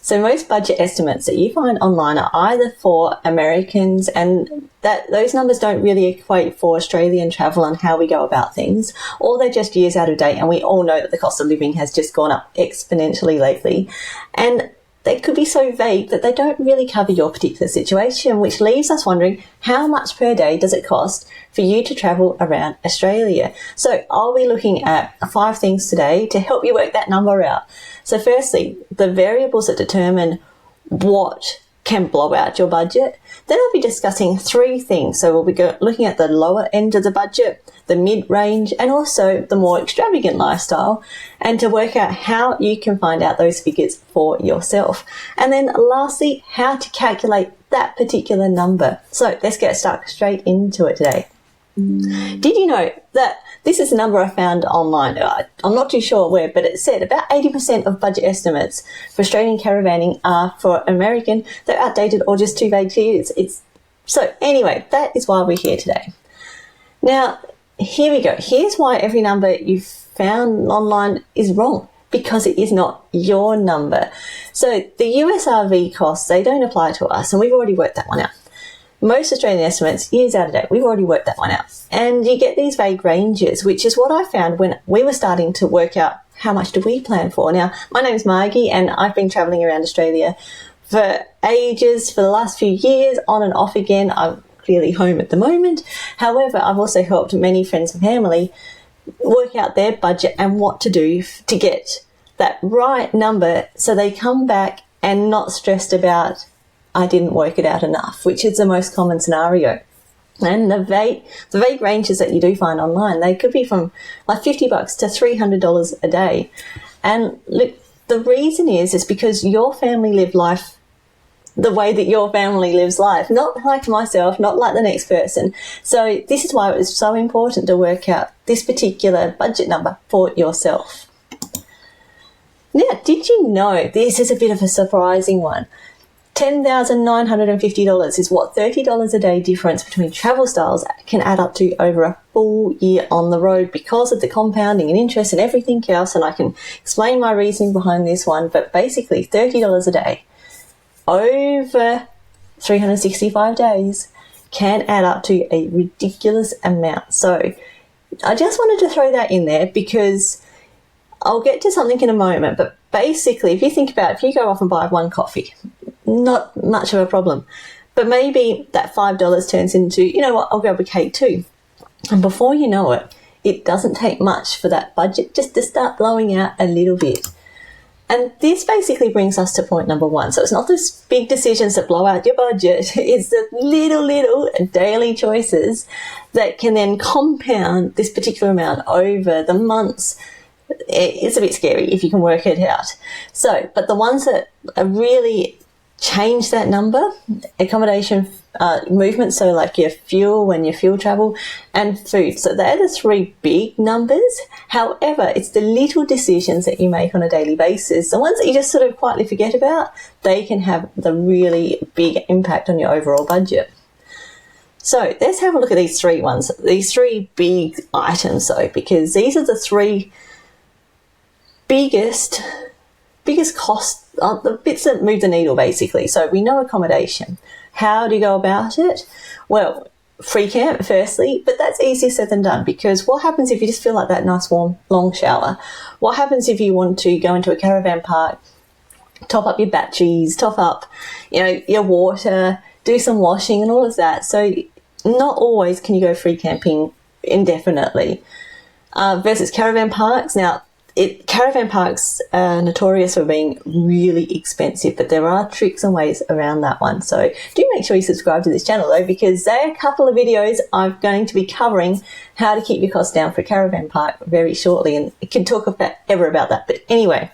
So most budget estimates that you find online are either for Americans, and that those numbers don't really equate for Australian travel and how we go about things, or they're just years out of date, and we all know that the cost of living has just gone up exponentially lately. And they could be so vague that they don't really cover your particular situation, which leaves us wondering, how much per day does it cost for you to travel around Australia? So I'll be looking at 5 things today to help you work that number out. So firstly, the variables that determine what can blow out your budget. Then I'll be discussing 3 things. So we'll be looking at the lower end of the budget, the mid-range, and also the more extravagant lifestyle, and to work out how you can find out those figures for yourself. And then lastly, how to calculate that particular number. So let's get stuck straight into it today. Did you know that this is a number I found online? I'm not too sure where, but it said about 80% of budget estimates for Australian caravanning are for American. They're outdated or just too vague to use. So anyway, that is why we're here today. Now, here we go. Here's why every number you've found online is wrong, because it is not your number. So the USRV costs, they don't apply to us, and we've already worked that one out. Most Australian estimates, years out of date, we've already worked that one out. And you get these vague ranges, which is what I found when we were starting to work out how much do we plan for. Now, my name is Margie, and I've been travelling around Australia for ages, for the last few years, on and off again. I'm clearly home at the moment. However, I've also helped many friends and family work out their budget and what to do to get that right number so they come back and not stressed about, I didn't work it out enough, which is the most common scenario. And the vague ranges that you do find online, they could be from like $50 to $300 a day. And look, the reason is because your family live life the way that your family lives life, not like myself, not like the next person. So this is why it was so important to work out this particular budget number for yourself. Now, did you know, this is a bit of a surprising one, $10,950 is what $30 a day difference between travel styles can add up to over a full year on the road because of the compounding and interest and everything else. And I can explain my reasoning behind this one, but basically $30 a day over 365 days can add up to a ridiculous amount. So I just wanted to throw that in there because I'll get to something in a moment, but basically if you think about it, if you go off and buy one coffee, not much of a problem. But maybe that $5 turns into, you know what, I'll grab a cake too. And before you know it, it doesn't take much for that budget just to start blowing out a little bit. And this basically brings us to point number 1. So it's not those big decisions that blow out your budget. It's the little daily choices that can then compound this particular amount over the months. It's a bit scary if you can work it out. So, but the ones that are really change that number, accommodation, movement, so like your fuel when you fuel travel, and food. So they're the 3 big numbers. However, it's the little decisions that you make on a daily basis, the ones that you just sort of quietly forget about, they can have the really big impact on your overall budget. So let's have a look at these 3 ones, these 3 big items though, because these are the 3 biggest costs, the bits that move the needle basically. So we know accommodation. How do you go about it? Well, free camp firstly, but that's easier said than done, because what happens if you just feel like that nice warm long shower? What happens if you want to go into a caravan park, top up your batteries, top up, your water, do some washing and all of that? So not always can you go free camping indefinitely. Versus caravan parks. Now, caravan parks are notorious for being really expensive, but there are tricks and ways around that one. So do make sure you subscribe to this channel though, because there are a couple of videos I'm going to be covering how to keep your costs down for a caravan park very shortly, and I can talk about that. But anyway,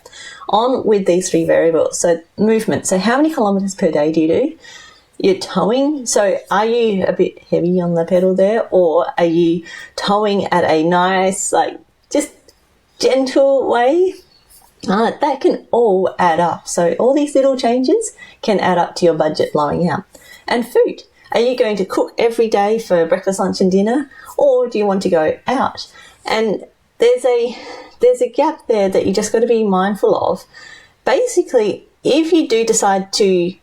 on with these 3 variables. So movement. So how many kilometers per day do you do? You're towing. So are you a bit heavy on the pedal there, or are you towing at a nice, just gentle way? That can all add up. So all these little changes can add up to your budget blowing out. And food. Are you going to cook every day for breakfast, lunch and dinner, or do you want to go out? And there's a gap there that you just got to be mindful of. Basically, if you do decide to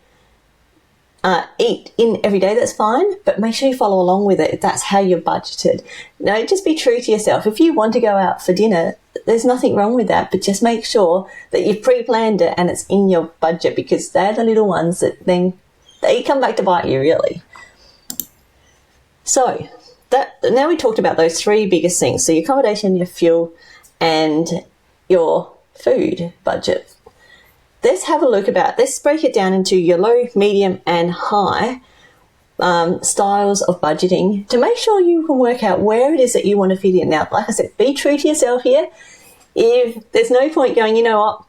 eat in every day, that's fine, but make sure you follow along with it if that's how you're budgeted. No, just be true to yourself. If you want to go out for dinner, there's nothing wrong with that, but just make sure that you've pre-planned it and it's in your budget, because they're the little ones that then they come back to bite you, really. So now we talked about those three biggest things. So your accommodation, your fuel, and your food budget. Let's break it down into your low, medium, and high styles of budgeting to make sure you can work out where it is that you want to fit in. Now, like I said, be true to yourself here. If there's no point going, you know what,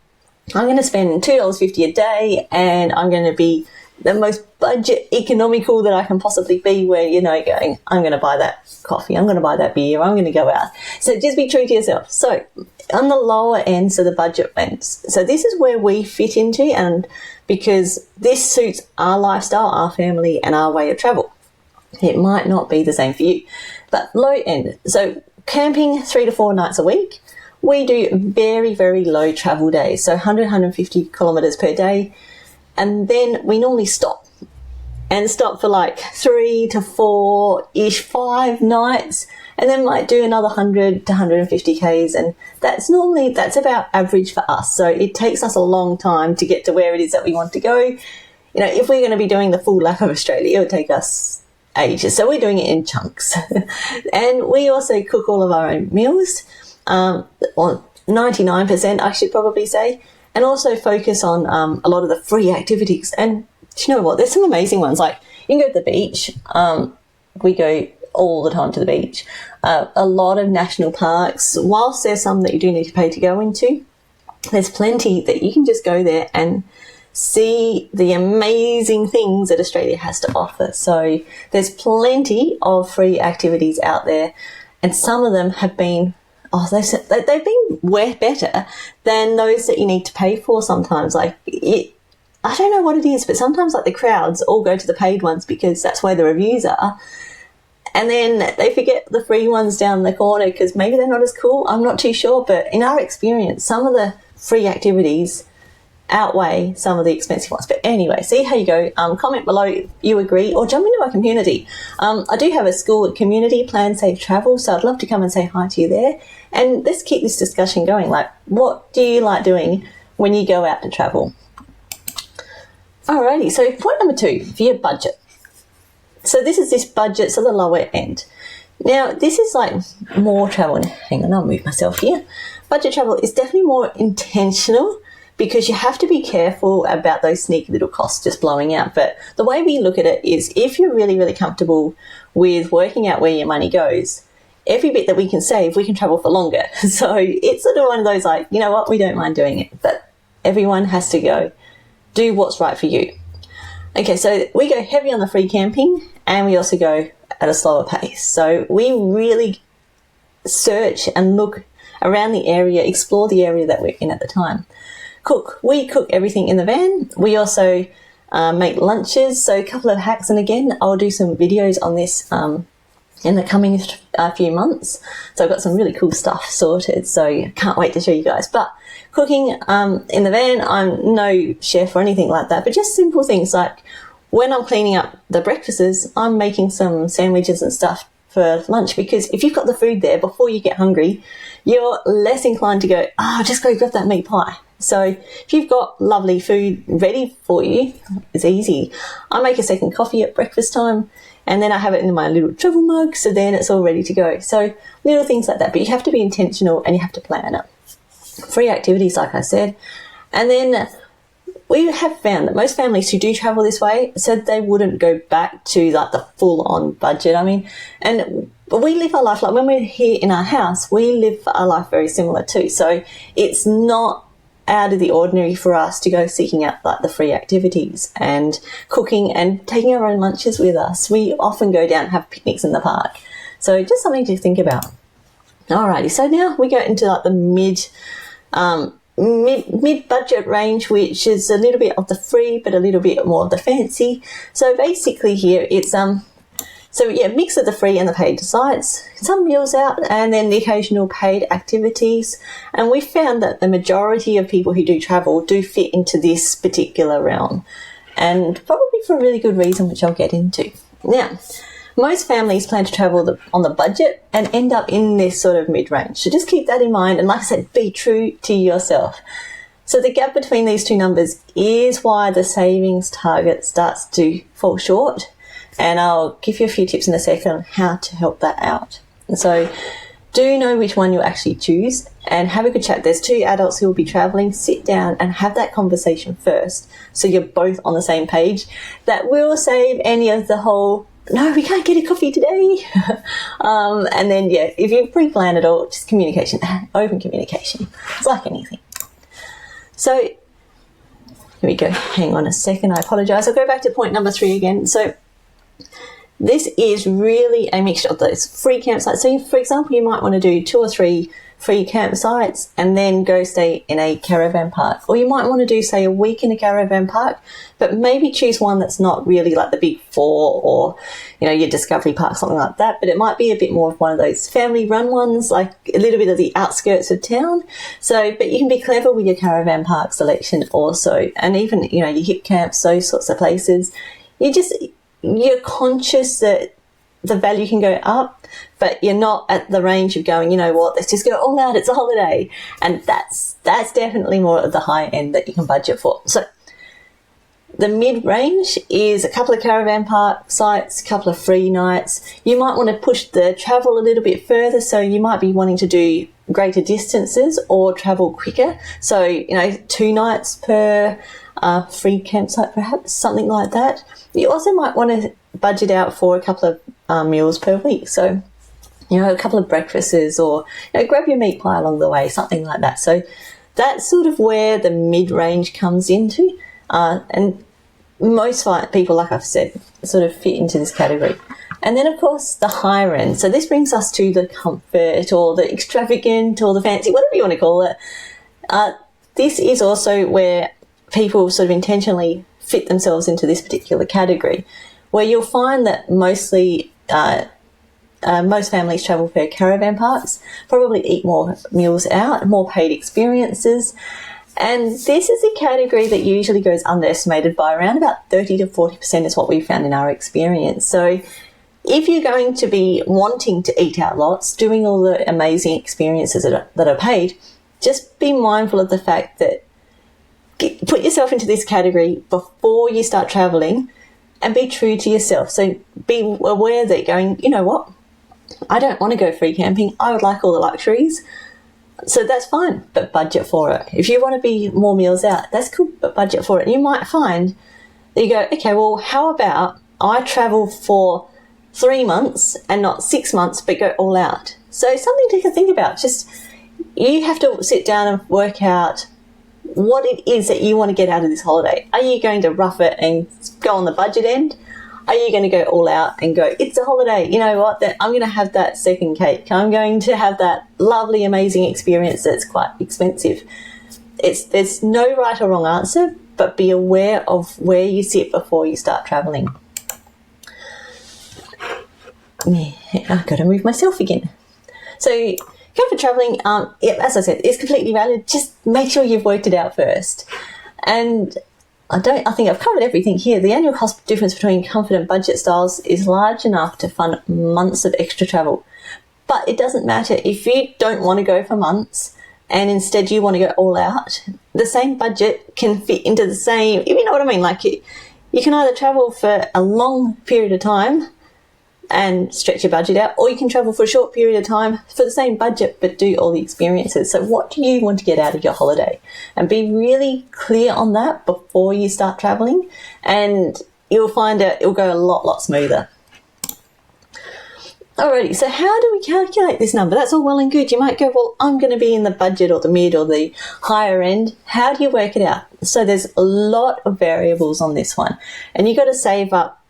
I'm going to spend $2.50 a day and I'm going to be the most budget economical that I can possibly be, where, going, I'm going to buy that coffee, I'm going to buy that beer, I'm going to go out. So just be true to yourself. So on the lower end, so the budget ends. So this is where we fit into, and because this suits our lifestyle, our family, and our way of travel. It might not be the same for you, but low end. So camping 3 to 4 nights a week. We do very, very low travel days, so 150 kilometers per day. And then we normally stop for like 3 to 4-ish, 5 nights, and then might do another 100 to 150 Ks. And that's about average for us. So it takes us a long time to get to where it is that we want to go. If we're going to be doing the full lap of Australia, it would take us ages. So we're doing it in chunks. And we also cook all of our own meals, or 99%, I should probably say. And also focus on a lot of the free activities. And do you know what? There's some amazing ones. Like, you can go to the beach. We go all the time to the beach. A lot of national parks. Whilst there's some that you do need to pay to go into, there's plenty that you can just go there and see the amazing things that Australia has to offer. So there's plenty of free activities out there. And some of them have been they've been way better than those that you need to pay for sometimes. I don't know what it is, but sometimes the crowds all go to the paid ones because that's where the reviews are. And then they forget the free ones down the corner because maybe they're not as cool. I'm not too sure. But in our experience, some of the free activities outweigh some of the expensive ones. But anyway, see how you go. Comment below if you agree, or jump into our community. I do have a school community, Plan.Save.Travel, so I'd love to come and say hi to you there. And let's keep this discussion going. Like, what do you like doing when you go out to travel? Alrighty, so point number 2 for your budget. So this budget, so the lower end. Now, this is like more travel. Hang on, I'll move myself here. Budget travel is definitely more intentional, because you have to be careful about those sneaky little costs just blowing out. But the way we look at it is, if you're really, really comfortable with working out where your money goes, every bit that we can save, we can travel for longer. So it's sort of one of those, like, you know what, we don't mind doing it. But everyone has to go do what's right for you. Okay, so we go heavy on the free camping, and we also go at a slower pace. So we really search and look around the area, explore the area that we're in at the time. We cook everything in the van. We also make lunches. So a couple of hacks, and again, I'll do some videos on this in the coming few months. So I've got some really cool stuff sorted, so I can't wait to show you guys. But cooking in the van, I'm no chef or anything like that, but just simple things like when I'm cleaning up the breakfasts, I'm making some sandwiches and stuff for lunch, because if you've got the food there before you get hungry, you're less inclined to go, just go grab that meat pie. So if you've got lovely food ready for you, it's easy. I make a second coffee at breakfast time, and then I have it in my little travel mug, so then it's all ready to go. So little things like that, but you have to be intentional and you have to plan it. Free activities, like I said. And then we have found that most families who do travel this way said they wouldn't go back to like the full-on budget. But we live our life, like when we're here in our house, we live our life very similar too. So it's not out of the ordinary for us to go seeking out like the free activities and cooking and taking our own lunches with us. We often go down and have picnics in the park. So just something to think about. Alrighty, so now we go into like the mid-budget range, which is a little bit of the free but a little bit more of the fancy. So basically here it's So yeah, mix of the free and the paid sites, some meals out, and then the occasional paid activities. And we found that the majority of people who do travel do fit into this particular realm, and probably for a really good reason, which I'll get into. Now, most families plan to travel on the budget and end up in this sort of mid-range. So just keep that in mind, and like I said, be true to yourself. So the gap between these two numbers is why the savings target starts to fall short. And I'll give you a few tips in a second on how to help that out. And so do know which one you'll actually choose and have a good chat. There's two adults who will be travelling. Sit down and have that conversation first so you're both on the same page. That will save any of the whole, no, we can't get a coffee today. And then, yeah, if you pre-plan it all, just communication, open communication. It's like anything. So here we go. Hang on a second. I apologise. I'll go back to point number 3 again. So this is really a mixture of those free campsites. So, for example, you might want to do 2 or 3 free campsites and then go stay in a caravan park. Or you might want to do, say, a week in a caravan park, but maybe choose one that's not really like the big 4 or, you know, your Discovery Park, something like that. But it might be a bit more of one of those family-run ones, like a little bit of the outskirts of town. So, but you can be clever with your caravan park selection also. And even, you know, your hip camps, those sorts of places. You're conscious that the value can go up, but you're not at the range of going, you know what, let's just go all out, it's a holiday. And that's definitely more at the high end that you can budget for. So the mid-range is a couple of caravan park sites, a couple of free nights. You might want to push the travel a little bit further, so you might be wanting to do greater distances or travel quicker. So, you know, 2 nights per free campsite perhaps, something like that. You also might want to budget out for a couple of meals per week. So, you know, a couple of breakfasts or, you know, grab your meat pie along the way, something like that. So that's sort of where the mid-range comes into. And most people, like I've said, sort of fit into this category. And then, of course, the higher end. So this brings us to the comfort or the extravagant or the fancy, whatever you want to call it. This is also where people sort of intentionally fit themselves into this particular category, where you'll find that most families travel per caravan parks, probably eat more meals out, more paid experiences. And this is a category that usually goes underestimated by around about 30 to 40% is what we found in our experience. So if you're going to be wanting to eat out lots, doing all the amazing experiences that are paid, just be mindful of the fact that put yourself into this category before you start traveling and be true to yourself. So be aware that going, you know what, I don't want to go free camping. I would like all the luxuries. So that's fine, but budget for it. If you want to be more meals out, that's cool, but budget for it. And you might find that you go, okay, well, how about I travel for 3 months and not 6 months, but go all out. So something to think about. Just you have to sit down and work out what it is that you want to get out of this holiday. Are you going to rough it and go on the budget end? Are you going to go all out and go, it's a holiday, you know what, I'm going to have that second cake. I'm going to have that lovely, amazing experience that's quite expensive. There's no right or wrong answer, but be aware of where you sit before you start travelling. Yeah, I've got to move myself again. So comfort travelling, as I said, is completely valid. Just make sure you've worked it out first. And I think I've covered everything here. The annual cost difference between comfort and budget styles is large enough to fund months of extra travel. But it doesn't matter if you don't want to go for months and instead you want to go all out. The same budget can fit into the same, if you know what I mean. Like you can either travel for a long period of time and stretch your budget out, or you can travel for a short period of time for the same budget but do all the experiences. So what do you want to get out of your holiday? And be really clear on that before you start traveling, and you'll find it'll go a lot smoother. Alrighty, so how do we calculate this number? That's all well and good. You might go, well, I'm going to be in the budget or the mid or the higher end. How do you work it out? So there's a lot of variables on this one, and you've got to save up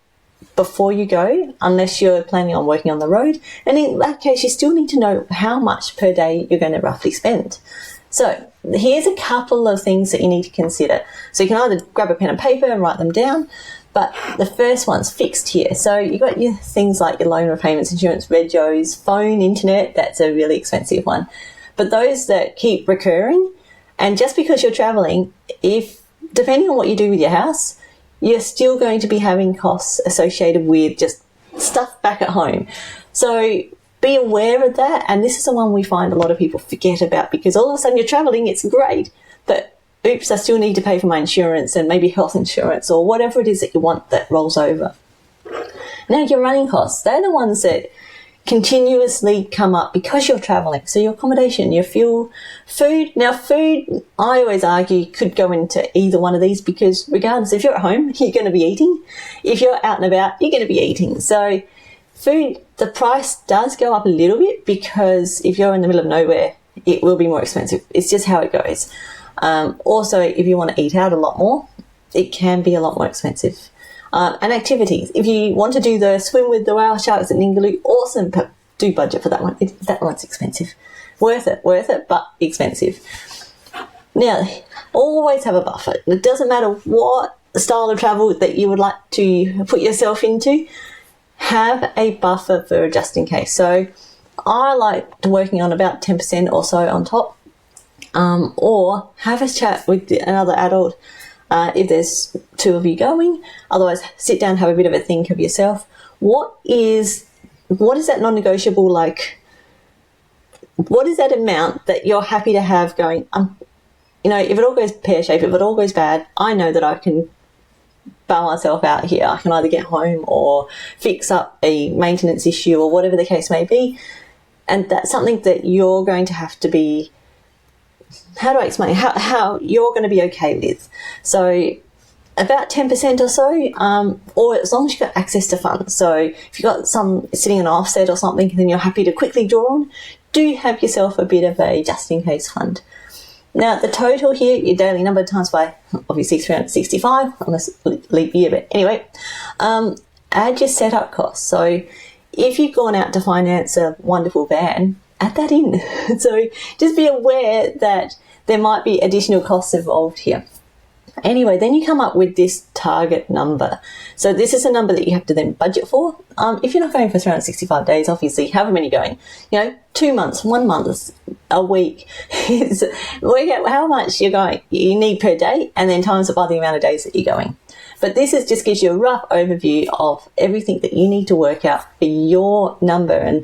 before you go, unless you're planning on working on the road. And in that case, you still need to know how much per day you're going to roughly spend. So here's a couple of things that you need to consider. So you can either grab a pen and paper and write them down, but the first one's fixed here. So you've got your things like your loan repayments, insurance, regos, phone, internet. That's a really expensive one. But those that keep recurring, and just because you're traveling, if depending on what you do with your house, you're still going to be having costs associated with just stuff back at home. So be aware of that, and this is the one we find a lot of people forget about, because all of a sudden you're traveling, it's great, but oops, I still need to pay for my insurance and maybe health insurance or whatever it is that you want that rolls over. Now, your running costs, they're the ones that continuously come up because you're traveling. So your accommodation, your fuel, food. Now, food, I always argue, could go into either one of these, because regardless, if you're at home, you're going to be eating. If you're out and about, you're going to be eating. So food, the price does go up a little bit, because if you're in the middle of nowhere, it will be more expensive. It's just how it goes. Also, if you want to eat out a lot more, it can be a lot more expensive. And activities. If you want to do the swim with the whale sharks at Ningaloo, awesome, but do budget for that one. That one's expensive. Worth it, but expensive. Now, always have a buffer. It doesn't matter what style of travel that you would like to put yourself into, have a buffer for just in case. So I like working on about 10% or so on top, or have a chat with another adult if there's two of you going. Otherwise, sit down, have a bit of a think of yourself. What is that non-negotiable, like, what is that amount that you're happy to have going, if it all goes pear-shaped, if it all goes bad, I know that I can bail myself out here. I can either get home or fix up a maintenance issue or whatever the case may be. And that's something that you're going to have to be, how do I explain, how you're going to be okay with. So about 10% or so, or as long as you've got access to funds. So if you've got some sitting in an offset or something, then you're happy to quickly draw on, do have yourself a bit of a just-in-case fund. Now, the total here, your daily number times by, obviously, 365, unless leap year, but anyway, add your setup costs. So if you've gone out to finance a wonderful van, add that in. So just be aware that there might be additional costs involved here. Anyway, then you come up with this target number. So this is a number that you have to then budget for. If you're not going for 365 days, obviously, however many going, 2 months, 1 month, a week, work out how much you need per day, and then times it by the amount of days that you're going. But this just gives you a rough overview of everything that you need to work out for your number. And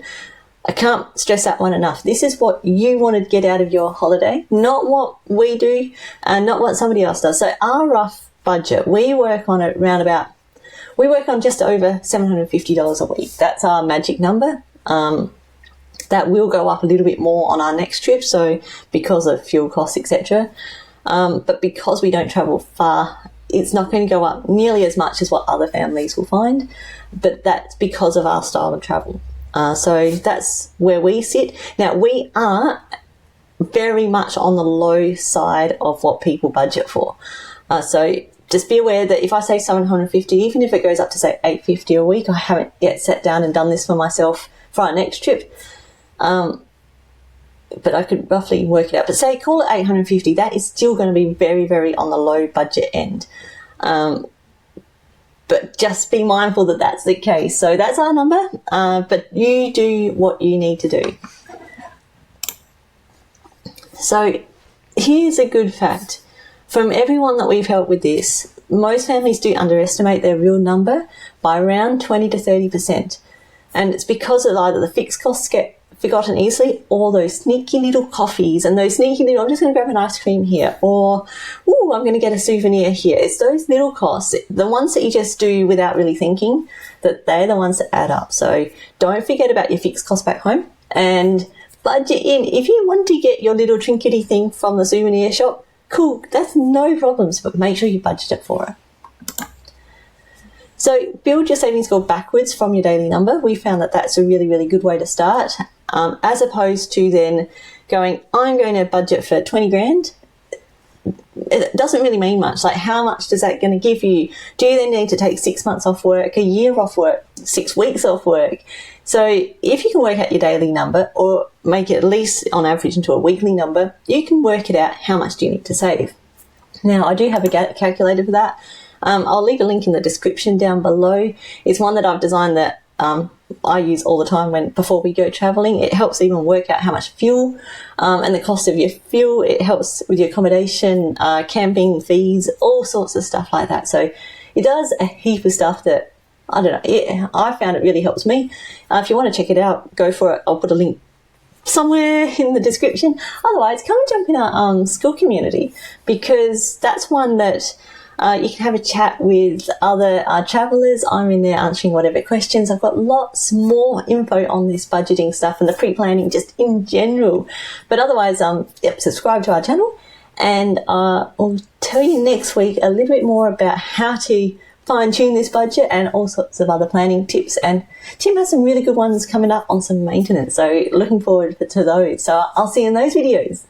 I can't stress that one enough. This is what you want to get out of your holiday, not what we do and not what somebody else does. So our rough budget, we work on just over $750 a week. That's our magic number. That will go up a little bit more on our next trip, so because of fuel costs, etc. But because we don't travel far, it's not going to go up nearly as much as what other families will find, but that's because of our style of travel. So that's where we sit. Now, we are very much on the low side of what people budget for. So just be aware that if I say 750, even if it goes up to, say, 850 a week, I haven't yet sat down and done this for myself for our next trip. But I could roughly work it out. But say, call it 850, that is still going to be very, very on the low budget end. But just be mindful that that's the case. So that's our number, but you do what you need to do. So here's a good fact. From everyone that we've helped with this, most families do underestimate their real number by around 20 to 30%. And it's because of either the fixed costs get forgotten easily, or those sneaky little coffees and those sneaky little, I'm just going to grab an ice cream here, or, I'm going to get a souvenir here. It's those little costs, the ones that you just do without really thinking, that they're the ones that add up. So don't forget about your fixed costs back home, and budget in. If you want to get your little trinkety thing from the souvenir shop, cool, that's no problems, but make sure you budget it for it. So build your savings goal backwards from your daily number. We found that that's a really, really good way to start, as opposed to then going, I'm going to budget for 20 grand. It doesn't really mean much. Like, how much is that going to give you? Do you then need to take 6 months off work, a year off work, 6 weeks off work? So if you can work out your daily number or make it at least on average into a weekly number, you can work it out how much do you need to save. Now, I do have a calculator for that. I'll leave a link in the description down below. It's one that I've designed that I use all the time before we go traveling. It helps even work out how much fuel and the cost of your fuel. It helps with your accommodation, camping fees, all sorts of stuff like that. So it does a heap of stuff that, I don't know, I found it really helps me. If you want to check it out, go for it. I'll put a link somewhere in the description. Otherwise, come and jump in our school community, because that's one that you can have a chat with other travellers. I'm in there answering whatever questions. I've got lots more info on this budgeting stuff and the pre-planning just in general. But otherwise, subscribe to our channel, and I'll tell you next week a little bit more about how to fine-tune this budget and all sorts of other planning tips. And Tim has some really good ones coming up on some maintenance, so looking forward to those. So I'll see you in those videos.